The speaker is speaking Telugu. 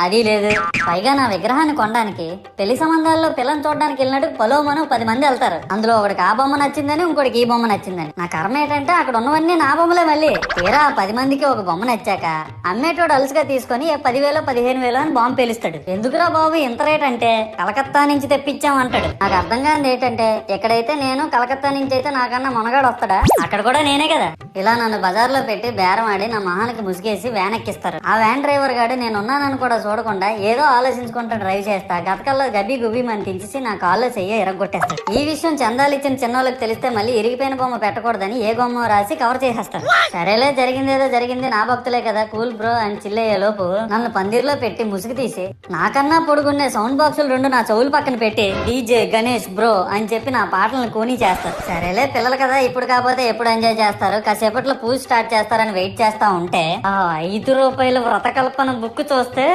అది లేదు. పైగా నా విగ్రహాన్ని కొనడానికి పెళ్లి సంబంధాల్లో పిల్లని చూడడానికి వెళ్ళినట్టు పొలవమను 10 మంది వెళ్తారు. అందులో ఒకడికి ఆ బొమ్మ నచ్చిందని, ఇంకోటికి ఈ బొమ్మ నచ్చిందని. నా కర్మ ఏంటంటే అక్కడ ఉన్నవన్నీ నా బొమ్మలే. మళ్ళీ తీరా 10 మందికి ఒక బొమ్మ నచ్చాక అమ్మేటోడు అలుసుగా తీసుకొని 10,000 15,000 అని బాంబు పేలుస్తాడు. ఎందుకురా బాబు ఇంత రేట్ అంటే కలకత్తా నుంచి తెప్పించాం అంటాడు. నాకు అర్థం కానిది ఏంటంటే ఎక్కడైతే నేను కలకత్తా నుంచి అయితే నాకన్నా మొనగాడు వస్తాడా, అక్కడ కూడా నేనే కదా. ఇలా నన్ను బజార్లో పెట్టి బేరం ఆడి నా మొహానికి ముసుగేసి వ్యాన్ ఎక్కిస్తారు. ఆ వ్యాన్ డ్రైవర్ గాడు నేనున్నానని కూడా చూడకుండా ఏదో ఆలోచించుకుంటూ డ్రైవ్ చేస్తా గతకల్లో గబ్బి గుబ్బి అని తెంచేసి నా కాల్లో చెయ్యి ఎరగొట్టేస్తాడు. ఈ విషయం చందాలు ఇచ్చిన చిన్నోళ్ళకి తెలిస్తే మళ్ళీ ఇరిగిపోయిన బొమ్మ పెట్టకూడదని ఏ బొమ్మ రాసి కవర్ చేసేస్తాడు. సరేలే జరిగిందేదో జరిగింది, నా భక్తులే కదా, కూల్ బ్రో అని చిల్లయ్యే లోపు నన్ను పందిర్లో పెట్టి ముసుగు తీసి నాకన్నా పొడుగున్నే సౌండ్ బాక్సులు 2 నా చెవులు పక్కన పెట్టి డీజే గణేష్ బ్రో అని చెప్పి నా పాటలను కూనీ చేస్తారు. సరేలే పిల్లలు కదా, ఇప్పుడు కాకపోతే ఎప్పుడు ఎంజాయ్ చేస్తారు, కాసేపట్లో పూజ స్టార్ట్ చేస్తారని వెయిట్ చేస్తా ఉంటే 5 రూపాయల వ్రతకల్పన బుక్ చూస్తే